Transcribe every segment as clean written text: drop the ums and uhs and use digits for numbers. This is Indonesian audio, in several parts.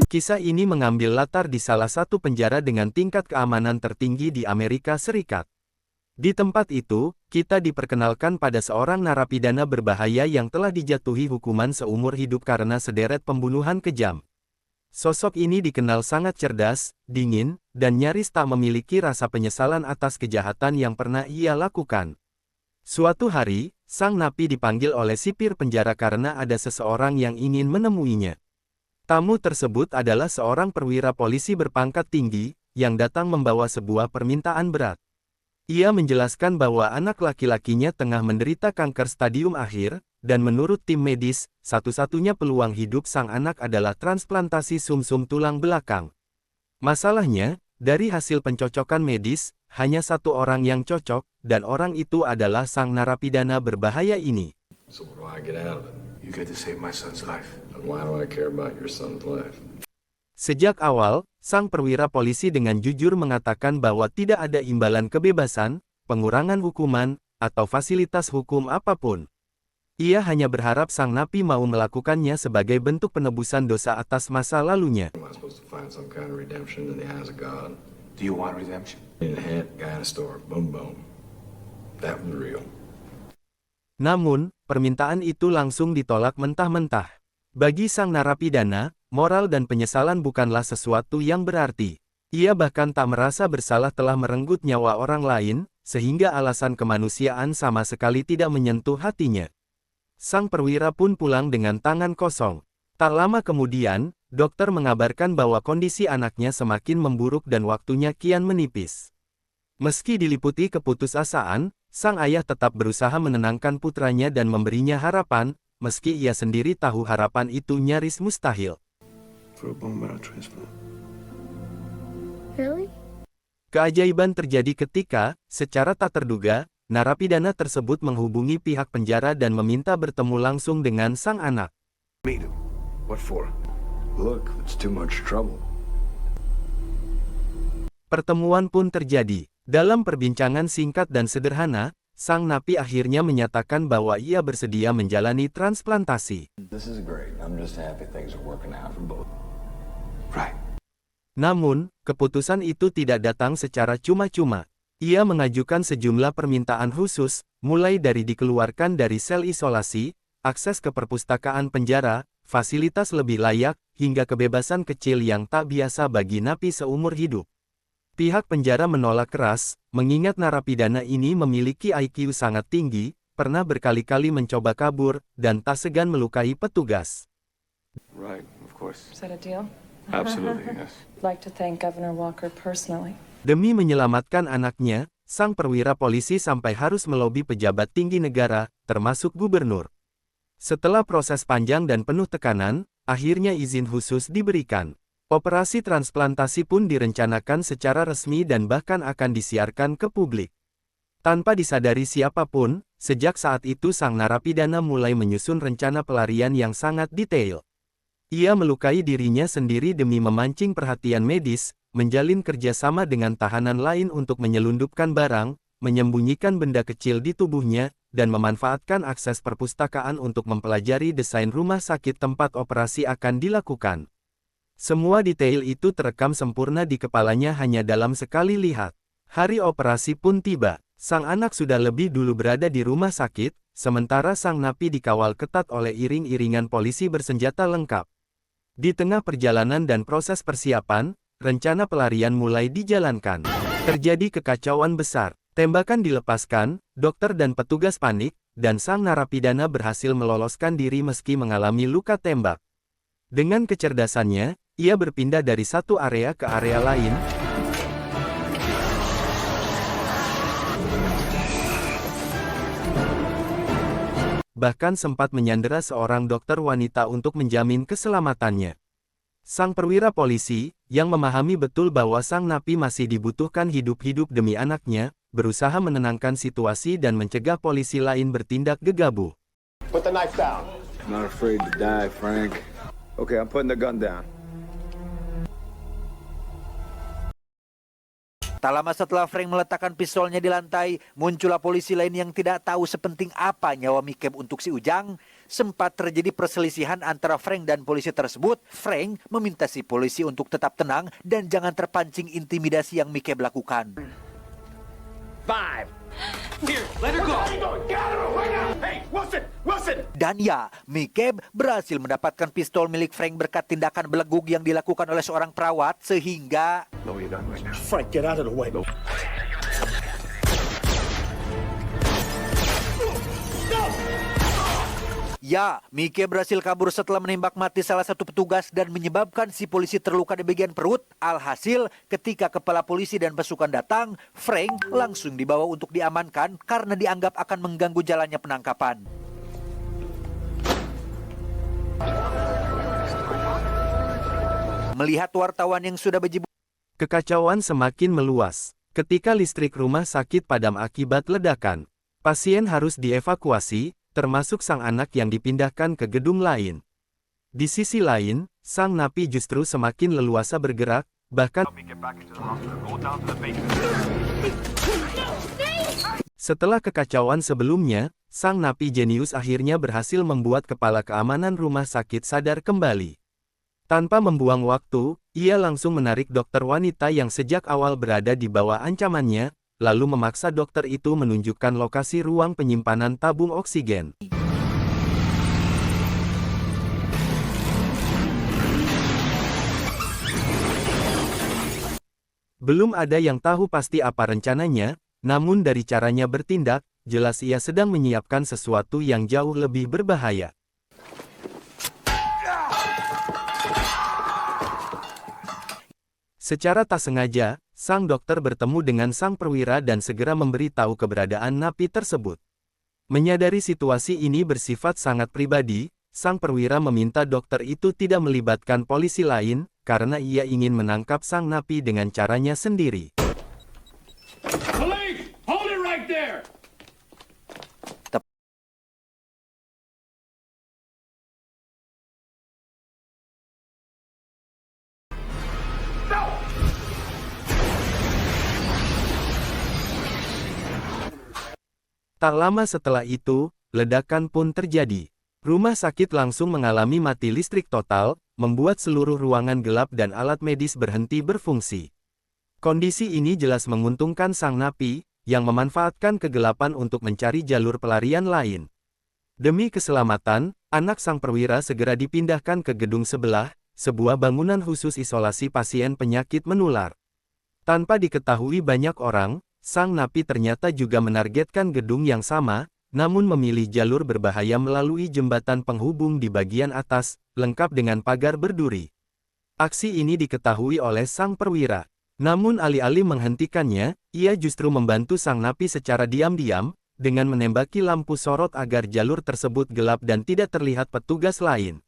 Kisah ini mengambil latar di salah satu penjara dengan tingkat keamanan tertinggi di Amerika Serikat. Di tempat itu, kita diperkenalkan pada seorang narapidana berbahaya yang telah dijatuhi hukuman seumur hidup karena sederet pembunuhan kejam. Sosok ini dikenal sangat cerdas, dingin, dan nyaris tak memiliki rasa penyesalan atas kejahatan yang pernah ia lakukan. Suatu hari, sang napi dipanggil oleh sipir penjara karena ada seseorang yang ingin menemuinya. Tamu tersebut adalah seorang perwira polisi berpangkat tinggi, yang datang membawa sebuah permintaan berat. Ia menjelaskan bahwa anak laki-lakinya tengah menderita kanker stadium akhir, dan menurut tim medis, satu-satunya peluang hidup sang anak adalah transplantasi sumsum tulang belakang. Masalahnya, dari hasil pencocokan medis, hanya satu orang yang cocok, dan orang itu adalah sang narapidana berbahaya ini. So what do I get out of it? You get to save my son's life. And why do I care about your son's life? Sejak awal, sang perwira polisi dengan jujur mengatakan bahwa tidak ada imbalan kebebasan, pengurangan hukuman, atau fasilitas hukum apapun. Ia hanya berharap sang napi mau melakukannya sebagai bentuk penebusan dosa atas masa lalunya. Am I supposed to find some kind of redemption in the eyes of God? Do you want redemption? In a hit, guy in a store, boom boom. That was real. Namun, permintaan itu langsung ditolak mentah-mentah. Bagi sang narapidana, moral dan penyesalan bukanlah sesuatu yang berarti. Ia bahkan tak merasa bersalah telah merenggut nyawa orang lain, sehingga alasan kemanusiaan sama sekali tidak menyentuh hatinya. Sang perwira pun pulang dengan tangan kosong. Tak lama kemudian, dokter mengabarkan bahwa kondisi anaknya semakin memburuk dan waktunya kian menipis. Meski diliputi keputusasaan, sang ayah tetap berusaha menenangkan putranya dan memberinya harapan, meski ia sendiri tahu harapan itu nyaris mustahil. For a bone marrow transplant. Really? Keajaiban terjadi ketika, secara tak terduga, narapidana tersebut menghubungi pihak penjara dan meminta bertemu langsung dengan sang anak. Meet him. What for? Look, it's too much trouble. Pertemuan pun terjadi. Dalam perbincangan singkat dan sederhana, sang napi akhirnya menyatakan bahwa ia bersedia menjalani transplantasi. This is great. I'm just happy things are working out for both. Right. Namun, keputusan itu tidak datang secara cuma-cuma. Ia mengajukan sejumlah permintaan khusus, mulai dari dikeluarkan dari sel isolasi, akses ke perpustakaan penjara, fasilitas lebih layak, hingga kebebasan kecil yang tak biasa bagi napi seumur hidup. Pihak penjara menolak keras, mengingat narapidana ini memiliki IQ sangat tinggi, pernah berkali-kali mencoba kabur, dan tak segan melukai petugas. Right, of course. Is that a deal? Absolutely, yes. I'd like to thank Governor Walker personally. Demi menyelamatkan anaknya, sang perwira polisi sampai harus melobi pejabat tinggi negara, termasuk gubernur. Setelah proses panjang dan penuh tekanan, akhirnya izin khusus diberikan. Operasi transplantasi pun direncanakan secara resmi dan bahkan akan disiarkan ke publik. Tanpa disadari siapapun, sejak saat itu sang narapidana mulai menyusun rencana pelarian yang sangat detail. Ia melukai dirinya sendiri demi memancing perhatian medis, menjalin kerjasama dengan tahanan lain untuk menyelundupkan barang, menyembunyikan benda kecil di tubuhnya, dan memanfaatkan akses perpustakaan untuk mempelajari desain rumah sakit tempat operasi akan dilakukan. Semua detail itu terekam sempurna di kepalanya hanya dalam sekali lihat. Hari operasi pun tiba. Sang anak sudah lebih dulu berada di rumah sakit, sementara sang napi dikawal ketat oleh iring-iringan polisi bersenjata lengkap. Di tengah perjalanan dan proses persiapan, rencana pelarian mulai dijalankan. Terjadi kekacauan besar. Tembakan dilepaskan, dokter dan petugas panik, dan sang narapidana berhasil meloloskan diri meski mengalami luka tembak. Dengan kecerdasannya, ia berpindah dari satu area ke area lain. Bahkan sempat menyandera seorang dokter wanita untuk menjamin keselamatannya. Sang perwira polisi, yang memahami betul bahwa sang napi masih dibutuhkan hidup-hidup demi anaknya, berusaha menenangkan situasi dan mencegah polisi lain bertindak gegabah. Put the knife down. I'm not afraid to die, Frank. Okay, I'm putting the gun down. Tak lama setelah Frank meletakkan pistolnya di lantai, muncullah polisi lain yang tidak tahu sepenting apa nyawa Mikeb untuk si Ujang. Sempat terjadi perselisihan antara Frank dan polisi tersebut. Frank meminta si polisi untuk tetap tenang dan jangan terpancing intimidasi yang Mikeb lakukan. Dan ya, Mikeb berhasil mendapatkan pistol milik Frank berkat tindakan belegug yang dilakukan oleh seorang perawat sehingga Lower your gun right now. Frank, get out of the way. ya, Mikeb berhasil kabur setelah menembak mati salah satu petugas dan menyebabkan si polisi terluka di bagian perut. Alhasil, ketika kepala polisi dan pasukan datang, Frank langsung dibawa untuk diamankan karena dianggap akan mengganggu jalannya penangkapan. Melihat wartawan yang sudah berjibaku, Kekacauan semakin meluas. Ketika listrik rumah sakit padam akibat ledakan, pasien harus dievakuasi, termasuk sang anak yang dipindahkan ke gedung lain. Di sisi lain, sang napi justru semakin leluasa bergerak, bahkan setelah kekacauan sebelumnya, sang napi jenius akhirnya berhasil membuat kepala keamanan rumah sakit sadar kembali. Tanpa membuang waktu, ia langsung menarik dokter wanita yang sejak awal berada di bawah ancamannya, lalu memaksa dokter itu menunjukkan lokasi ruang penyimpanan tabung oksigen. Belum ada yang tahu pasti apa rencananya, namun dari caranya bertindak, jelas ia sedang menyiapkan sesuatu yang jauh lebih berbahaya. Secara tak sengaja, sang dokter bertemu dengan sang perwira dan segera memberitahu keberadaan napi tersebut. Menyadari situasi ini bersifat sangat pribadi, sang perwira meminta dokter itu tidak melibatkan polisi lain, karena ia ingin menangkap sang napi dengan caranya sendiri. Police! Hold it right there! Tak lama setelah itu, ledakan pun terjadi. Rumah sakit langsung mengalami mati listrik total, membuat seluruh ruangan gelap dan alat medis berhenti berfungsi. Kondisi ini jelas menguntungkan sang napi, yang memanfaatkan kegelapan untuk mencari jalur pelarian lain. Demi keselamatan, anak sang perwira segera dipindahkan ke gedung sebelah, sebuah bangunan khusus isolasi pasien penyakit menular. Tanpa diketahui banyak orang, sang napi ternyata juga menargetkan gedung yang sama, namun memilih jalur berbahaya melalui jembatan penghubung di bagian atas, lengkap dengan pagar berduri. Aksi ini diketahui oleh sang perwira. Namun alih-alih menghentikannya, ia justru membantu sang napi secara diam-diam, dengan menembaki lampu sorot agar jalur tersebut gelap dan tidak terlihat petugas lain.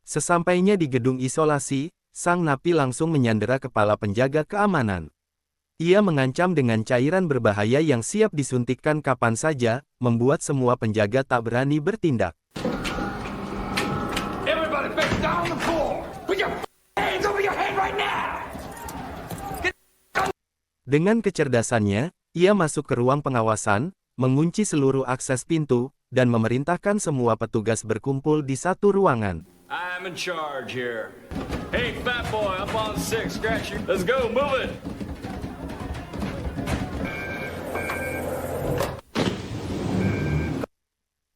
Sesampainya di gedung isolasi, sang napi langsung menyandera kepala penjaga keamanan. Ia mengancam dengan cairan berbahaya yang siap disuntikkan kapan saja, membuat semua penjaga tak berani bertindak. Everybody face down on the floor! Put your hands over your head right now! Dengan kecerdasannya, ia masuk ke ruang pengawasan, mengunci seluruh akses pintu, dan memerintahkan semua petugas berkumpul di satu ruangan. I'm in charge here. Hey, fat boy, up on 6, scratch you. Let's go, move it!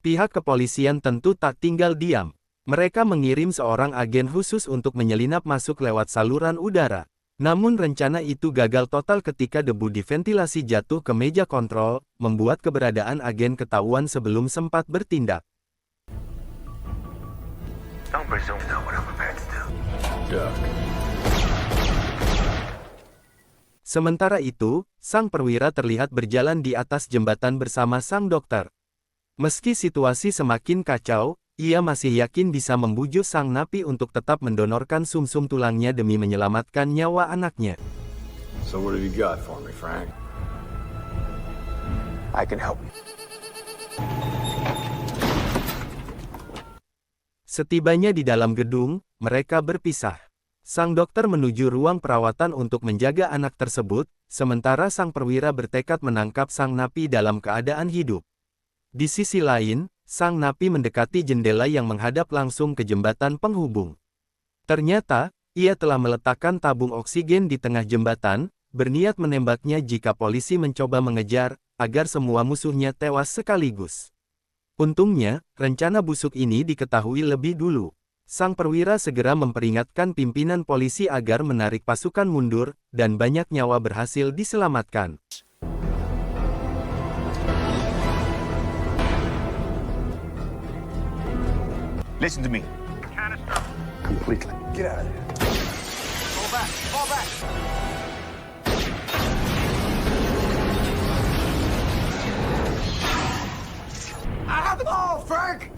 Pihak kepolisian tentu tak tinggal diam. Mereka mengirim seorang agen khusus untuk menyelinap masuk lewat saluran udara. Namun rencana itu gagal total ketika debu di ventilasi jatuh ke meja kontrol, membuat keberadaan agen ketahuan sebelum sempat bertindak. Don't presume to know what I'm prepared to do. Duck. Sementara itu, sang perwira terlihat berjalan di atas jembatan bersama sang dokter. Meski situasi semakin kacau, ia masih yakin bisa membujuk sang napi untuk tetap mendonorkan sumsum tulangnya demi menyelamatkan nyawa anaknya. So what have you got for me, Frank? I can help you. Setibanya di dalam gedung, mereka berpisah. sang dokter menuju ruang perawatan untuk menjaga anak tersebut, sementara sang perwira bertekad menangkap sang napi dalam keadaan hidup. Di sisi lain, sang napi mendekati jendela yang menghadap langsung ke jembatan penghubung. Ternyata, ia telah meletakkan tabung oksigen di tengah jembatan, berniat menembaknya jika polisi mencoba mengejar, agar semua musuhnya tewas sekaligus. Untungnya, rencana busuk ini diketahui lebih dulu. Sang perwira segera memperingatkan pimpinan polisi agar menarik pasukan mundur, dan banyak nyawa berhasil diselamatkan. Listen to me. Completely. Get out of here. Fall back. Fall back. I have the ball, Frank.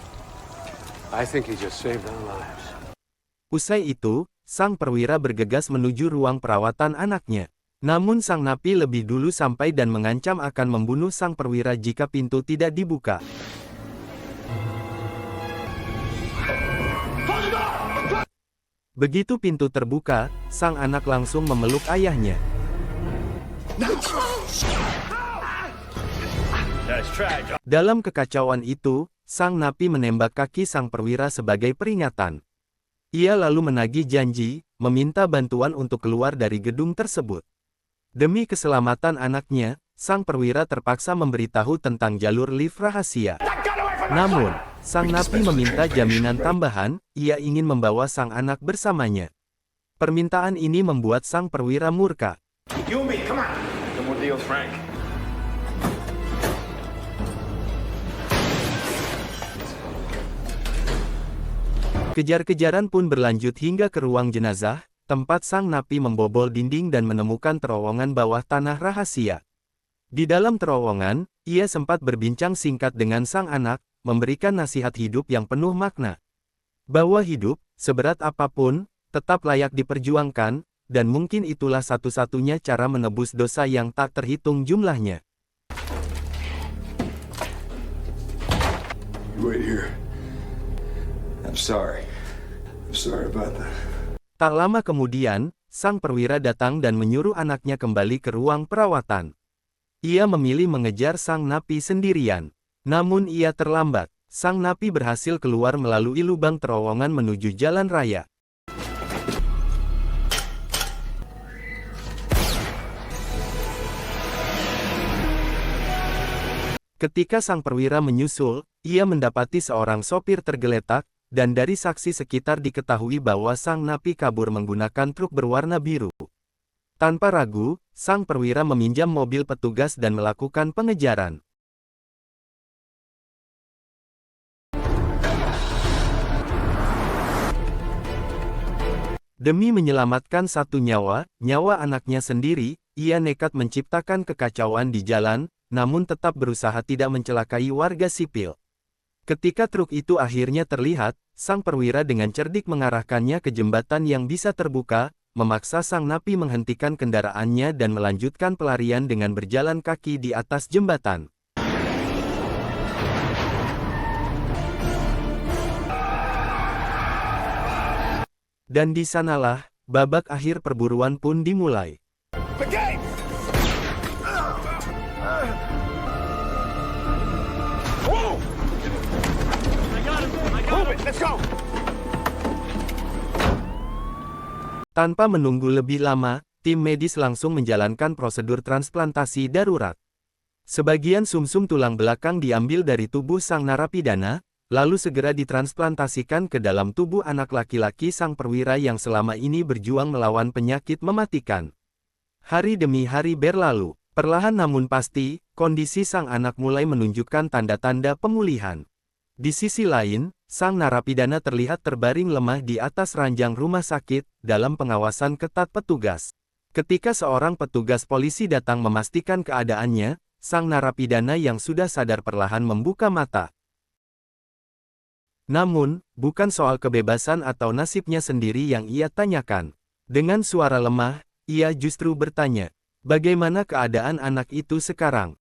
I think he just saved our lives. Usai itu, sang perwira bergegas menuju ruang perawatan anaknya. Namun sang napi lebih dulu sampai dan mengancam akan membunuh sang perwira jika pintu tidak dibuka. Begitu pintu terbuka, sang anak langsung memeluk ayahnya. Dalam kekacauan itu, sang napi menembak kaki sang perwira sebagai peringatan. Ia lalu menagih janji, meminta bantuan untuk keluar dari gedung tersebut. Demi keselamatan anaknya, sang perwira terpaksa memberitahu tentang jalur lift rahasia. Namun, sang napi meminta jaminan tambahan, ia ingin membawa sang anak bersamanya. Permintaan ini membuat sang perwira murka. You and me, come on. No more deals, Frank. Kejar-kejaran pun berlanjut hingga ke ruang jenazah, tempat sang napi membobol dinding dan menemukan terowongan bawah tanah rahasia. Di dalam terowongan, ia sempat berbincang singkat dengan sang anak, memberikan nasihat hidup yang penuh makna. Bahwa hidup, seberat apapun, tetap layak diperjuangkan, dan mungkin itulah satu-satunya cara menebus dosa yang tak terhitung jumlahnya. You wait here. I'm sorry. I'm sorry about that. Tak lama kemudian, sang perwira datang dan menyuruh anaknya kembali ke ruang perawatan. Ia memilih mengejar sang napi sendirian. Namun ia terlambat. Sang napi berhasil keluar melalui lubang terowongan menuju jalan raya. Ketika sang perwira menyusul, ia mendapati seorang sopir tergeletak, dan dari saksi sekitar diketahui bahwa sang napi kabur menggunakan truk berwarna biru. Tanpa ragu, sang perwira meminjam mobil petugas dan melakukan pengejaran. Demi menyelamatkan satu nyawa anaknya sendiri, ia nekat menciptakan kekacauan di jalan, namun tetap berusaha tidak mencelakai warga sipil. Ketika truk itu akhirnya terlihat, sang perwira dengan cerdik mengarahkannya ke jembatan yang bisa terbuka, memaksa sang napi menghentikan kendaraannya dan melanjutkan pelarian dengan berjalan kaki di atas jembatan. Dan di sanalah, babak akhir perburuan pun dimulai. The game. Whoa! Move it. Let's go. Tanpa menunggu lebih lama, tim medis langsung menjalankan prosedur transplantasi darurat. Sebagian sumsum tulang belakang diambil dari tubuh sang narapidana, lalu segera ditransplantasikan ke dalam tubuh anak laki-laki sang perwira yang selama ini berjuang melawan penyakit mematikan. Hari demi hari berlalu, perlahan namun pasti, kondisi sang anak mulai menunjukkan tanda-tanda pemulihan. Di sisi lain, sang narapidana terlihat terbaring lemah di atas ranjang rumah sakit, dalam pengawasan ketat petugas. Ketika seorang petugas polisi datang memastikan keadaannya, sang narapidana yang sudah sadar perlahan membuka mata. Namun, bukan soal kebebasan atau nasibnya sendiri yang ia tanyakan. Dengan suara lemah, ia justru bertanya, bagaimana keadaan anak itu sekarang?